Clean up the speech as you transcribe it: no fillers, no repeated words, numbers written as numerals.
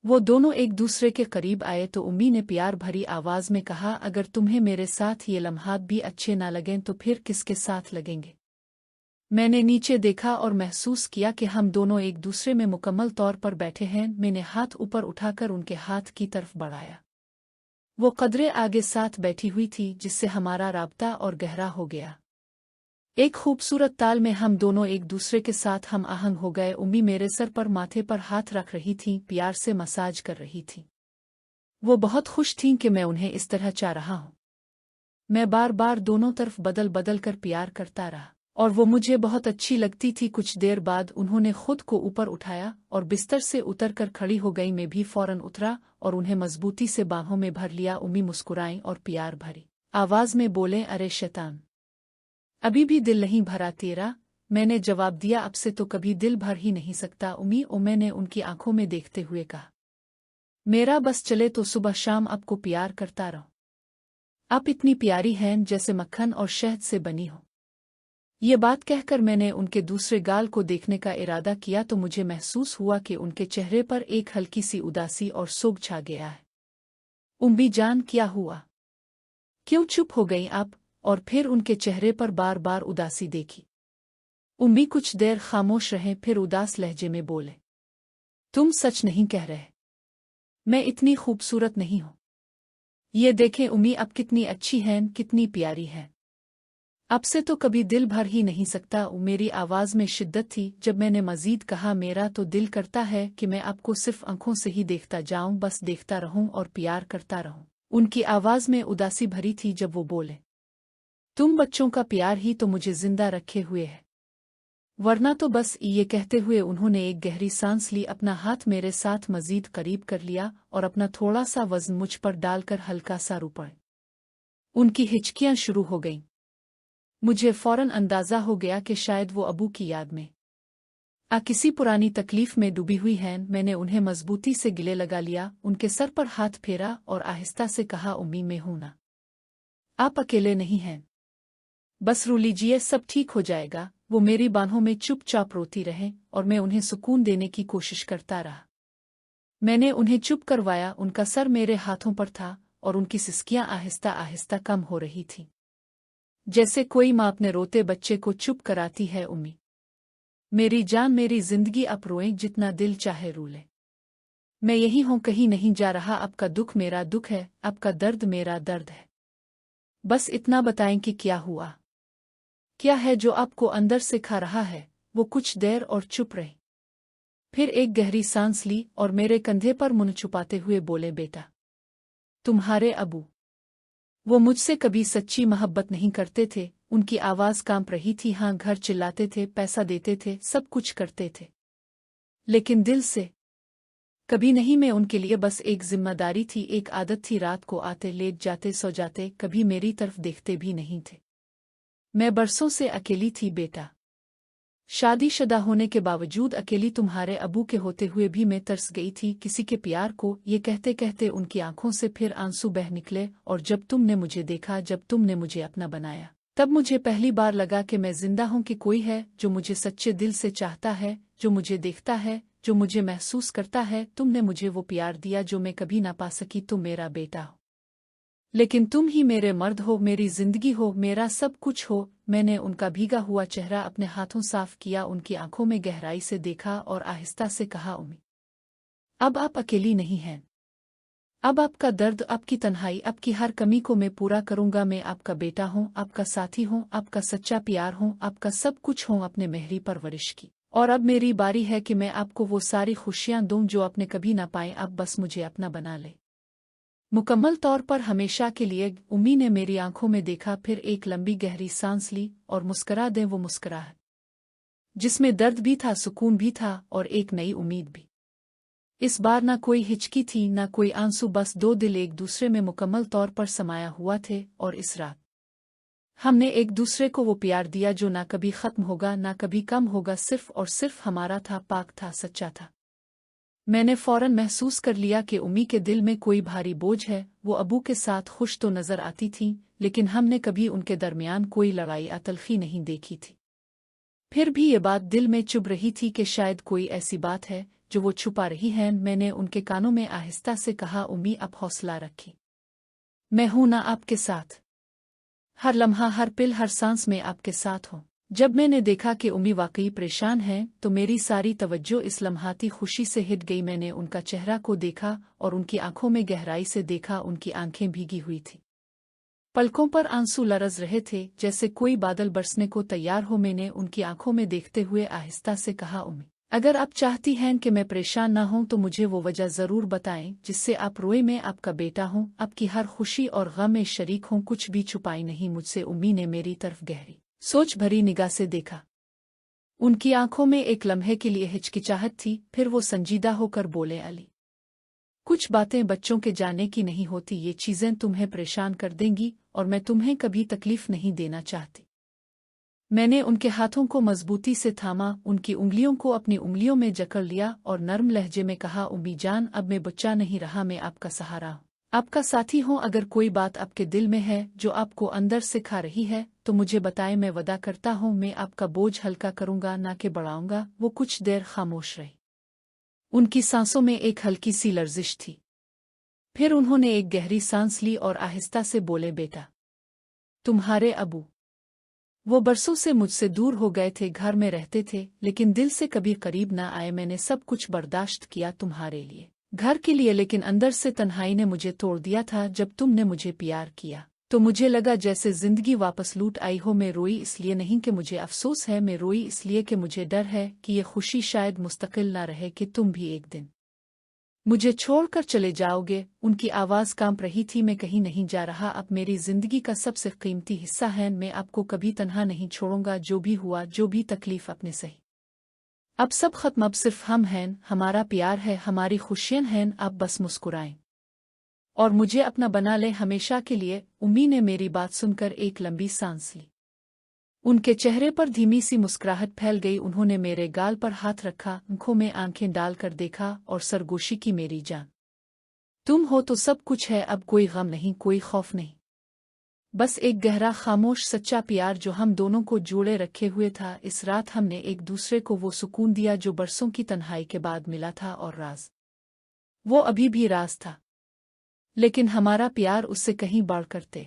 वो दोनों एक दूसरे के करीब आए तो उम्मी ने प्यार भरी आवाज में कहा, अगर तुम्हें मेरे साथ ये लम्हात भी अच्छे ना लगें तो फिर किसके साथ लगेंगे। मैंने नीचे देखा और महसूस किया कि हम दोनों एक दूसरे में मुकम्मल तौर पर बैठे हैं। मैंने हाथ ऊपर उठाकर उनके हाथ की तरफ बढ़ाया। वो कदरे आगे साथ बैठी हुई थी, जिससे हमारा राब्ता और गहरा हो गया। एक खूबसूरत ताल में हम दोनों एक दूसरे के साथ हम आहंग हो गए। उम्मी मेरे सर पर माथे पर हाथ रख रही थीं, प्यार से मसाज कर रही थीं। वो बहुत खुश थीं कि मैं उन्हें इस तरह चाह रहा हूँ। मैं बार बार दोनों तरफ बदल बदल कर प्यार करता रहा और वो मुझे बहुत अच्छी लगती थी। कुछ देर बाद उन्होंने खुद को ऊपर उठाया और बिस्तर से उतरकर खड़ी हो गई। मैं भी फौरन उतरा और उन्हें मजबूती से बाहों में भर लिया। उम्मी मुस्कुराईं और प्यार भरी आवाज में बोले, अरे शैतान, अभी भी दिल नहीं भरा तेरा। मैंने जवाब दिया, अब से तो कभी दिल भर ही नहीं सकता उम्मी। और मैंने उनकी आंखों में देखते हुए कहा, मेरा बस चले तो सुबह शाम आपको प्यार करता रहूं। आप इतनी प्यारी हैं जैसे मक्खन और शहद से बनी हो। ये बात कहकर मैंने उनके दूसरे गाल को देखने का इरादा किया तो मुझे महसूस हुआ कि उनके चेहरे पर एक हल्की सी उदासी और सोग छा गया है। उम्मी जान, क्या हुआ? क्यों चुप हो गई आप? और फिर उनके चेहरे पर बार बार उदासी देखी। उम्मी कुछ देर खामोश रहे, फिर उदास लहजे में बोले, तुम सच नहीं कह रहे? मैं इतनी खूबसूरत नहीं हूं? ये देखें उम्मी, अब कितनी अच्छी हैं, कितनी प्यारी हैं। अब से तो कभी दिल भर ही नहीं सकता। मेरी आवाज में शिद्दत थी। जब मैंने मजीद कहा, मेरा तो दिल करता है कि मैं आपको सिर्फ आंखों से ही देखता जाऊं, बस देखता रहूं और प्यार करता रहूं। उनकी आवाज में उदासी भरी थी जब वो बोले, तुम बच्चों का प्यार ही तो मुझे जिंदा रखे हुए है, वरना तो बस। ये कहते हुए उन्होंने एक गहरी सांस ली, अपना हाथ मेरे साथ मजीद करीब कर लिया और अपना थोड़ा सा वजन मुझ पर डालकर हल्का सा रुपड़। उनकी हिचकियां शुरू हो गईं। मुझे फौरन अंदाजा हो गया कि शायद वो अबू की याद में किसी पुरानी तकलीफ में डूबी हुई हैं। मैंने उन्हें मजबूती से गिले लगा लिया, उनके सर पर हाथ फेरा और आहिस्ता से कहा, उम्मी, मैं हूं ना, आप अकेले नहीं हैं। बस रो लीजिए, सब ठीक हो जाएगा। वो मेरी बाहों में चुपचाप रोती रहे और मैं उन्हें सुकून देने की कोशिश करता रहा। मैंने उन्हें चुप करवाया, उनका सर मेरे हाथों पर था और उनकी सिसकियां आहिस्ता आहिस्ता कम हो रही थीं, जैसे कोई माँ अपने रोते बच्चे को चुप कराती है। उम्मी, मेरी जान, मेरी जिंदगी, आप रोएं जितना दिल चाहे रो ले। मैं यही हूं, कहीं नहीं जा रहा। आपका दुख मेरा दुख है, आपका दर्द मेरा दर्द है। बस इतना बताएं कि क्या हुआ, क्या है जो आपको अंदर से खा रहा है। वो कुछ देर और चुप रही, फिर एक गहरी सांस ली और मेरे कंधे पर मुंह छुपाते हुए बोले, बेटा, तुम्हारे अबू, वो मुझसे कभी सच्ची मोहब्बत नहीं करते थे। उनकी आवाज कांप रही थी। हाँ, घर चिल्लाते थे, पैसा देते थे, सब कुछ करते थे, लेकिन दिल से कभी नहीं। मैं उनके लिए बस एक जिम्मेदारी थी, एक आदत थी। रात को आते, लेट जाते, सो जाते, कभी मेरी तरफ देखते भी नहीं थे। मैं बरसों से अकेली थी बेटा, शादीशुदा होने के बावजूद अकेली। तुम्हारे अबू के होते हुए भी मैं तरस गई थी किसी के प्यार को। ये कहते कहते उनकी आंखों से फिर आंसू बह निकले। और जब तुमने मुझे देखा, जब तुमने मुझे अपना बनाया, तब मुझे पहली बार लगा कि मैं जिंदा हूं, कि कोई है जो मुझे सच्चे दिल से चाहता है, जो मुझे देखता है, जो मुझे महसूस करता है। तुमने मुझे वो प्यार दिया जो मैं कभी ना पा सकी। तुम मेरा बेटा हो, लेकिन तुम ही मेरे मर्द हो, मेरी जिंदगी हो, मेरा सब कुछ हो। मैंने उनका भीगा हुआ चेहरा अपने हाथों साफ किया, उनकी आंखों में गहराई से देखा और आहिस्ता से कहा, उम्मी, अब आप अकेली नहीं हैं। अब आपका दर्द, आपकी तन्हाई, आपकी हर कमी को मैं पूरा करूंगा। मैं आपका बेटा हूं, आपका साथी हूं, आपका सच्चा प्यार हूं, आपका सब कुछ हूं, अपने मेहरी परवरिश की। और अब मेरी बारी है कि मैं आपको वो सारी खुशियां दूं जो आपने कभी ना पाई। आप बस मुझे अपना बना ले, मुकम्मल तौर पर, हमेशा के लिए। उम्मी ने मेरी आंखों में देखा, फिर एक लंबी गहरी सांस ली और मुस्करा दे वो मुस्कुराहट जिसमें दर्द भी था, सुकून भी था और एक नई उम्मीद भी। इस बार ना कोई हिचकी थी, ना कोई आंसू, बस दो दिल एक दूसरे में मुकम्मल तौर पर समाया हुआ थे। और इस रात हमने एक दूसरे को वो प्यार दिया जो ना कभी खत्म होगा, ना कभी कम होगा, सिर्फ और सिर्फ हमारा था, पाक था, सच्चा था। मैंने फौरन महसूस कर लिया कि उम्मी के दिल में कोई भारी बोझ है। वो अबू के साथ खुश तो नजर आती थीं, लेकिन हमने कभी उनके दरमियान कोई लड़ाई या तल्खी नहीं देखी थी। फिर भी ये बात दिल में चुभ रही थी कि शायद कोई ऐसी बात है जो वो छुपा रही हैं। मैंने उनके कानों में आहिस्ता से कहा, उम्मी अब हौसला रखी, मैं हूं ना आपके साथ, हर लम्हा हर पिल हर सांस में आपके साथ हूं। जब मैंने देखा कि उम्मी वाकई परेशान हैं तो मेरी सारी तवज्जो इस लम्हाती खुशी से हिट गई। मैंने उनका चेहरा को देखा और उनकी आंखों में गहराई से देखा। उनकी आंखें भीगी हुई थीं, पलकों पर आंसू लरज रहे थे जैसे कोई बादल बरसने को तैयार हो। मैंने उनकी आंखों में देखते हुए आहिस्ता से कहा, उम्मी अगर आप चाहती हैं कि मैं परेशान ना हूं तो मुझे वो वजह ज़रूर बताएं जिससे आप रोए। मैं आपका बेटा हूं, आपकी हर खुशी और गम में शरीक हूं, कुछ भी छुपाई नहीं मुझसे। उम्मी ने मेरी तरफ गहरी सोच भरी निगाह से देखा। उनकी आंखों में एक लम्हे के लिए हिचकिचाहट थी, फिर वो संजीदा होकर बोले, अली कुछ बातें बच्चों के जाने की नहीं होती, ये चीज़ें तुम्हें परेशान कर देंगी और मैं तुम्हें कभी तकलीफ नहीं देना चाहती। मैंने उनके हाथों को मजबूती से थामा, उनकी उंगलियों को अपनी उंगलियों में जकड़ लिया और नर्म लहजे में कहा, उम्मी जान अब मैं बच्चा नहीं रहा, मैं आपका सहारा हूँ, आपका साथी हूँ। अगर कोई बात आपके दिल में है जो आपको अंदर से खा रही है तो मुझे बताएं, मैं वादा करता हूँ मैं आपका बोझ हल्का करूँगा ना कि बढ़ाऊँगा। वो कुछ देर खामोश रही, उनकी सांसों में एक हल्की सी लर्जिश थी। फिर उन्होंने एक गहरी सांस ली और आहिस्ता से बोले, बेटा तुम्हारे अबू वो बरसों से मुझसे दूर हो गए थे, घर में रहते थे लेकिन दिल से कभी करीब ना आए। मैंने सब कुछ बर्दाश्त किया तुम्हारे लिए, घर के लिए, लेकिन अंदर से तन्हाई ने मुझे तोड़ दिया था। जब तुमने मुझे प्यार किया तो मुझे लगा जैसे जिंदगी वापस लूट आई हो। मैं रोई इसलिए नहीं कि मुझे अफसोस है, मैं रोई इसलिए कि मुझे डर है कि ये खुशी शायद मुस्तकिल ना रहे, कि तुम भी एक दिन मुझे छोड़कर चले जाओगे। उनकी आवाज़ कांप रही थी, मैं कहीं नहीं जा रहा, अब मेरी जिंदगी का सबसे कीमती हिस्सा है, मैं आपको कभी तन्हा नहीं छोड़ूंगा। जो भी हुआ, जो भी तकलीफ अपने सही, अब सब खत्म, अब सिर्फ हम हैं, हमारा प्यार है, हमारी खुशियां हैं, आप बस मुस्कुराएं और मुझे अपना बना लें हमेशा के लिए। उम्मी ने मेरी बात सुनकर एक लंबी सांस ली, उनके चेहरे पर धीमी सी मुस्कुराहट फैल गई। उन्होंने मेरे गाल पर हाथ रखा, आंखों में आंखें डालकर देखा और सरगोशी की, मेरी जान तुम हो तो सब कुछ है, अब कोई गम नहीं, कोई खौफ नहीं, बस एक गहरा खामोश सच्चा प्यार जो हम दोनों को जोड़े रखे हुए था। इस रात हमने एक दूसरे को वो सुकून दिया जो बरसों की तन्हाई के बाद मिला था, और राज वो अभी भी राज था, लेकिन हमारा प्यार उससे कहीं बढ़कर थे।